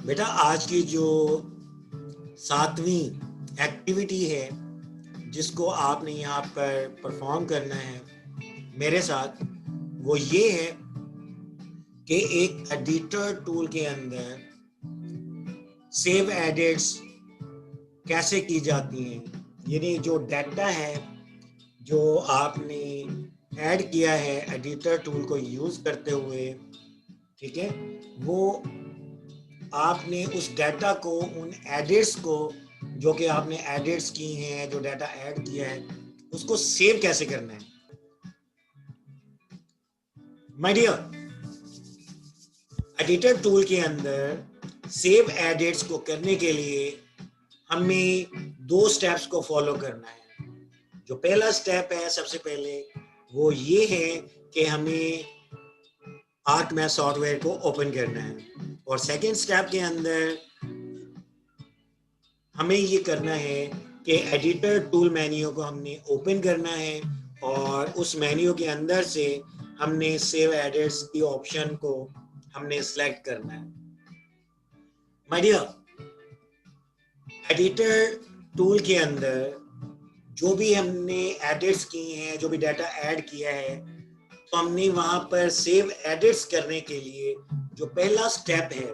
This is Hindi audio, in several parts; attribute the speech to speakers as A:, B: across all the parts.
A: बेटा आज की जो 7वीं एक्टिविटी है जिसको आपने यहाँ पर परफॉर्म करना है मेरे साथ, वो ये है कि एक एडिटर टूल के अंदर सेव एडिट्स कैसे की जाती हैं। यानी जो डाटा है जो आपने ऐड किया है एडिटर टूल को यूज़ करते हुए, ठीक है, वो आपने उस डाटा को, उन एडिट्स को जो कि आपने एडिट्स की हैं, जो डाटा ऐड किया है, उसको सेव कैसे करना है। माय डियर, एडिटर टूल के अंदर सेव एडिट्स को करने के लिए हमें 2 स्टेप्स को फॉलो करना है। जो पहला स्टेप है सबसे पहले वो ये है कि हमें आर्कमैप सॉफ्टवेयर को ओपन करना है, और सेकेंड स्टेप के अंदर हमें ये करना है कि एडिटर टूल मेन्यू को हमने ओपन करना है और उस मेन्यू के अंदर से हमने सेव एडिट्स की ऑप्शन को हमने सेलेक्ट करना है। माय डियर, एडिटर टूल के अंदर जो भी हमने एडिट्स की हैं, जो भी डाटा ऐड किया है, तो हमने वहां पर सेव एडिट्स करने के लिए जो पहला स्टेप है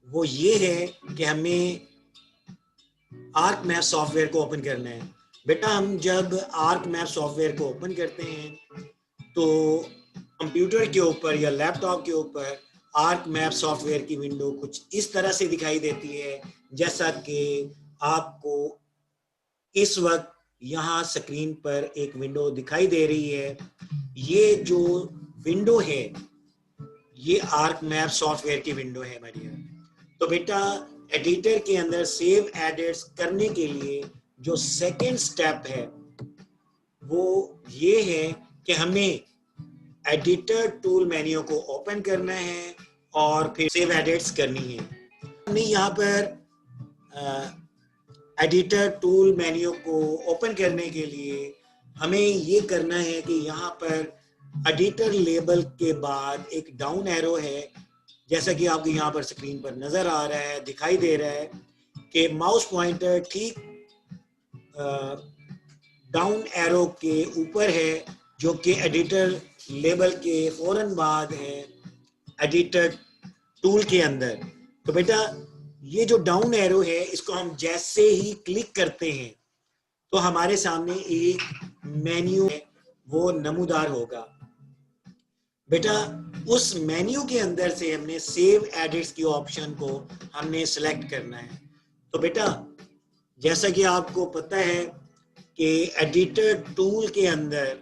A: वो ये है कि हमें आर्कमैप सॉफ्टवेयर को ओपन करना है। बेटा हम जब आर्कमैप सॉफ्टवेयर को ओपन करते हैं तो कंप्यूटर के ऊपर या लैपटॉप के ऊपर आर्कमैप सॉफ्टवेयर की विंडो कुछ इस तरह से दिखाई देती है जैसा कि आपको इस वक्त यहाँ स्क्रीन पर एक विंडो दिखाई दे रही है। ये जो विंडो है ये आर्कमैप सॉफ्टवेयर की विंडो है बढ़िया। तो बेटा एडिटर के अंदर सेव एडिट्स करने के लिए जो सेकंड स्टेप है वो ये है कि हमें एडिटर टूल मेन्यू को ओपन करना है और फिर सेव एडिट्स करनी है। हमने यहाँ पर एडिटर टूल मेन्यू को ओपन करने के लिए हमें ये करना है कि यहाँ पर एडिटर लेबल के बाद एक डाउन एरो है, जैसा कि आपको यहाँ पर स्क्रीन पर नजर आ रहा है, दिखाई दे रहा है कि माउस पॉइंटर ठीक डाउन एरो के ऊपर है, जो कि एडिटर लेबल के फौरन बाद है एडिटर टूल के अंदर। तो बेटा ये जो डाउन एरो है इसको हम जैसे ही क्लिक करते हैं तो हमारे सामने एक मेन्यू है वो नमूदार होगा। बेटा उस मेन्यू के अंदर से हमने सेव एडिट्स की ऑप्शन को हमने सेलेक्ट करना है। तो बेटा जैसा कि आपको पता है कि एडिटर टूल के अंदर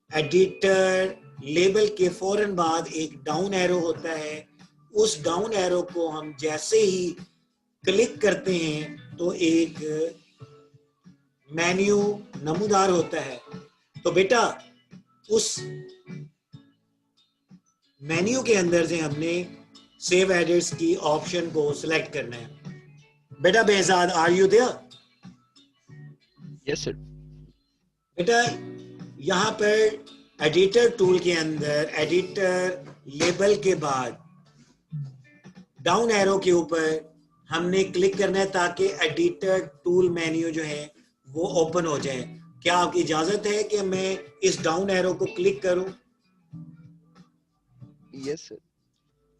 A: एडिटर लेबल के फौरन बाद एक डाउन एरो होता है। उस डाउन एरो को हम जैसे ही क्लिक करते हैं तो एक मेन्यू नमूदार होता है। तो बेटा उस मेन्यू के अंदर से हमने सेव एडिट्स की ऑप्शन को सिलेक्ट करना है। बेटा Behzad, are you there?
B: Yes sir.
A: बेटा यहाँ पर एडिटर टूल के अंदर एडिटर लेबल के बाद डाउन एरो के ऊपर हमने क्लिक करना है ताकि एडिटर टूल मेन्यू जो है वो ओपन हो जाए। क्या आपकी इजाजत है कि मैं इस डाउन एरो को क्लिक करूं?
B: Yes sir.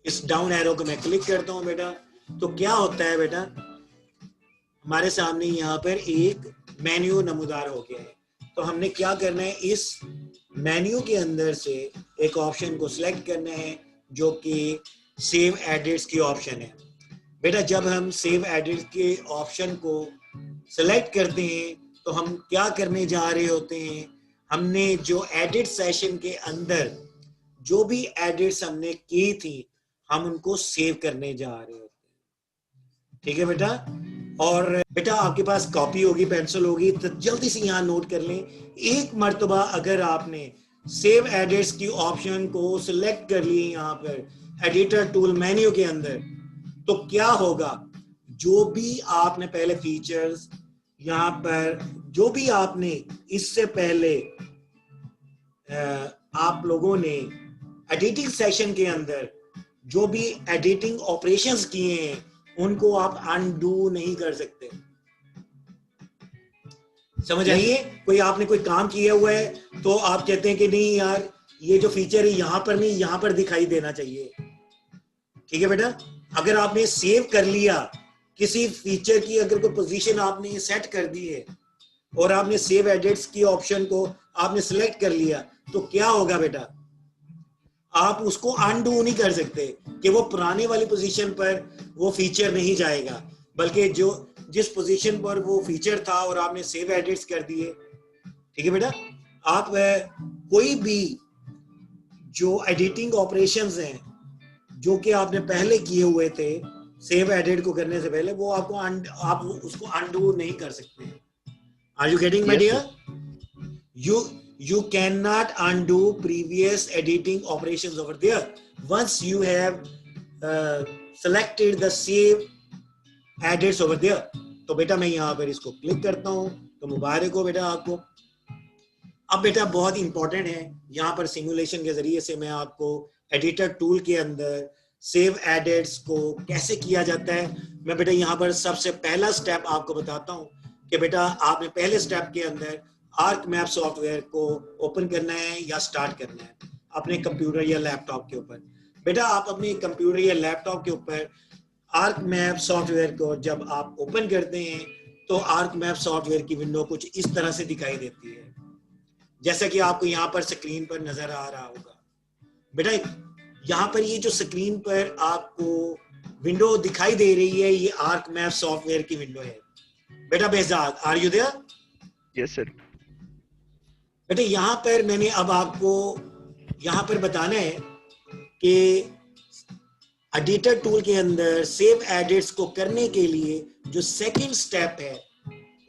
A: इस डाउन एरो को मैं क्लिक करता हूं बेटा, तो क्या होता है बेटा, हमारे सामने यहाँ पर एक मेन्यू नमूदार हो गया है। तो हमने क्या करना है, इस मेन्यू के अंदर से एक ऑप्शन को सिलेक्ट करना है जो कि सेव एडिट्स की ऑप्शन है। बेटा जब हम सेव एडिट्स के ऑप्शन को सिलेक्ट करते हैं तो हम क्या करने जा रहे होते हैं, हमने जो एडिट सेशन के अंदर जो भी एडिट्स हमने की थी हम उनको सेव करने जा रहे होते हैं। ठीक है बेटा? और बेटा आपके पास कॉपी होगी, पेंसिल होगी, तो जल्दी से यहाँ नोट कर लें। एक मर्तबा अगर आपने सेव एडिट्स की ऑप्शन को सिलेक्ट कर लिए यहाँ पर एडिटर टूल मेन्यू के अंदर, तो क्या होगा, जो भी आपने पहले फीचर्स यहाँ पर जो भी आपने इससे पहले आप लोगों ने एडिटिंग सेशन के अंदर जो भी एडिटिंग ऑपरेशंस किए हैं उनको आप अनडू नहीं कर सकते। समझ
B: Yes,
A: आइए, कोई आपने कोई काम किया हुआ है तो आप कहते हैं कि नहीं यार ये जो फीचर है यहाँ पर नहीं, यहाँ पर दिखाई देना चाहिए। ठीक है बेटा, अगर आपने सेव कर लिया किसी फीचर की, अगर कोई पोजीशन आपने सेट कर दी है और आपने सेव एडिट्स की ऑप्शन को आपने सिलेक्ट कर लिया, तो क्या होगा बेटा, आप उसको अनडू नहीं कर सकते कि वो पुराने वाली पोजीशन पर वो फीचर नहीं जाएगा, बल्कि जो जिस पोजीशन पर वो फीचर था और आपने सेव एडिट्स कर दिए। ठीक है बेटा, आप कोई भी जो एडिटिंग ऑपरेशंस हैं जो कि आपने पहले किए हुए थे सेव एडिट को करने से पहले, वो आपको आप उसको अनडू नहीं कर सकते। Are you getting my
B: yes, sir.
A: Dear? You cannot undo previous editing operations over there once you have selected the save edits over there. तो बेटा मैं यहाँ पर इसको क्लिक करता हूँ, तो मुबारक हो बेटा आपको। अब बेटा बहुत इंपॉर्टेंट है, यहाँ पर सिमुलेशन के जरिए से मैं आपको एडिटर टूल के अंदर सेव एडिट्स को कैसे किया जाता है, मैं बेटा यहाँ पर सबसे पहला स्टेप आपको बताता हूँ कि बेटा आपने पहले स्टेप के अंदर आर्क मैप सॉफ्टवेयर को ओपन करना है या स्टार्ट करना है अपने कंप्यूटर या लैपटॉप के ऊपर। बेटा आप अपने कंप्यूटर या लैपटॉप के ऊपर आर्क मैप सॉफ्टवेयर को जब आप ओपन करते हैं तो आर्क मैप सॉफ्टवेयर की विंडो कुछ इस तरह से दिखाई देती है, जैसा कि आपको यहाँ पर स्क्रीन पर नजर आ रहा होगा। बेटा यहाँ पर ये जो स्क्रीन पर आपको विंडो दिखाई दे रही है, ये आर्क मैप सॉफ्टवेयर की विंडो है। बेटा Behzad, are you there?
B: Yes, sir.
A: बेटा यहाँ पर मैंने अब आपको यहाँ पर बताना है कि एडिटर टूल के अंदर सेव एडिट्स को करने के लिए जो सेकंड स्टेप है,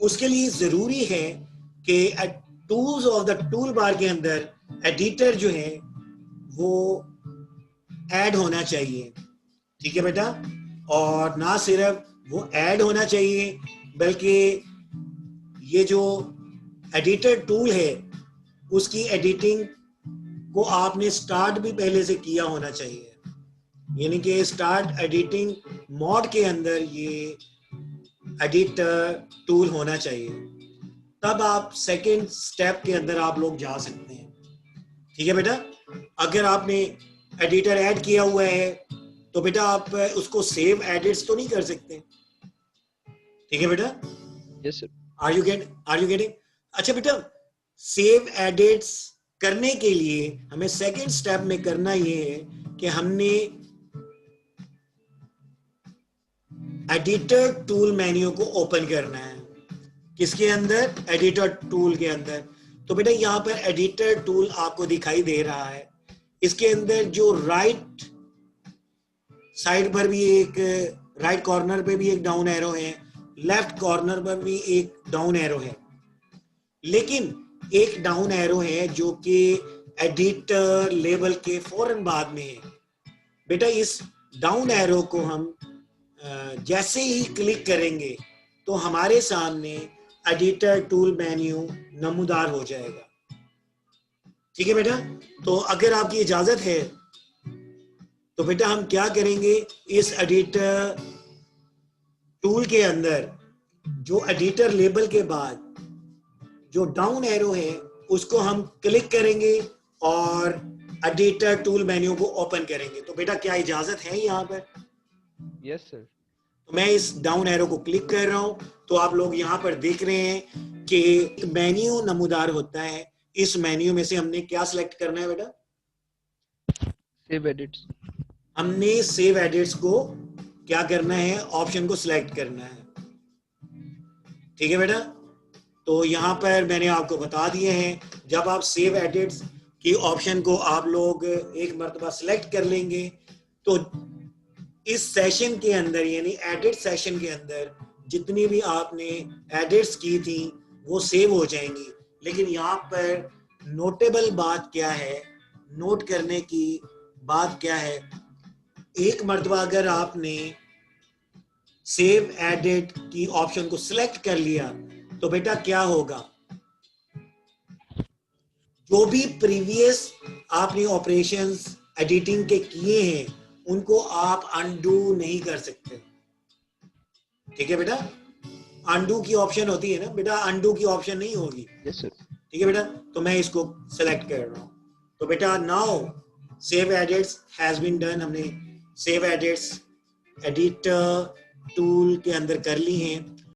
A: उसके लिए जरूरी है कि tools of the tool bar के अंदर एडिटर जो है वो ऐड होना चाहिए। ठीक है बेटा, और ना सिर्फ वो ऐड होना चाहिए बल्कि ये जो एडिटर टूल है उसकी एडिटिंग को आपने स्टार्ट भी पहले से किया होना चाहिए, यानी कि स्टार्ट एडिटिंग मोड के अंदर ये एडिटर टूल होना चाहिए, तब आप सेकंड स्टेप के अंदर आप लोग जा सकते हैं। ठीक है बेटा, अगर आपने एडिटर ऐड किया हुआ है तो बेटा आप उसको सेव एडिट्स तो नहीं कर सकते। ठीक है बेटा,
B: Yes, sir.
A: Are you getting? अच्छा बेटा, सेव एडिट्स करने के लिए हमें सेकंड स्टेप में करना ये है कि हमने एडिटर टूल मेन्यू को ओपन करना है। किसके अंदर? एडिटर टूल के अंदर। तो बेटा यहाँ पर एडिटर टूल आपको दिखाई दे रहा है, इसके अंदर जो राइट साइड पर भी एक, राइट कॉर्नर पे भी एक डाउन एरो है, लेफ्ट कॉर्नर पर भी एक डाउन एरो है, लेकिन एक डाउन एरो है जो कि एडिटर लेबल के फौरन बाद में है। बेटा इस डाउन एरो को हम जैसे ही क्लिक करेंगे तो हमारे सामने एडिटर टूल मेन्यू नमूदार हो जाएगा। ठीक है बेटा, तो अगर आपकी इजाजत है तो बेटा हम क्या करेंगे, इस एडिटर टूल के अंदर जो एडिटर लेबल के बाद जो डाउन एरो है उसको हम क्लिक करेंगे और एडिटर टूल मेन्यू को ओपन करेंगे। तो बेटा क्या इजाजत है यहाँ पर?
B: Yes, sir.
A: तो मैं इस डाउन एरो को क्लिक कर रहा हूं तो आप लोग यहाँ पर देख रहे हैं कि एक मेन्यू नमूदार होता है। इस मेन्यू में से हमने क्या सिलेक्ट करना है बेटा?
B: Save edits.
A: हमने सेव एडिट्स को क्या करना है, ऑप्शन को सिलेक्ट करना है। ठीक है बेटा, तो यहाँ पर मैंने आपको बता दिए हैं, जब आप सेव एडिट्स की ऑप्शन को आप लोग एक मर्तबा सिलेक्ट कर लेंगे तो इस सेशन के अंदर यानी एडिट सेशन के अंदर जितनी भी आपने एडिट्स की थी वो सेव हो जाएंगी। लेकिन यहाँ पर नोटेबल बात क्या है, नोट करने की बात क्या है, एक मर्तबा अगर आपने सेव एडिट की ऑप्शन को सिलेक्ट कर लिया तो बेटा क्या होगा, जो भी प्रीवियस आपने ऑपरेशंस एडिटिंग के किए हैं उनको आप अनडू नहीं कर सकते। ठीक है बेटा, अनडू की ऑप्शन होती है ना बेटा, अनडू की ऑप्शन नहीं होगी।
B: Yes, sir.
A: ठीक है बेटा, तो मैं इसको सेलेक्ट कर रहा हूँ। तो बेटा now save edits has been done, हमने सेव एडिट्स एडिट टूल के अंदर कर ली हैं।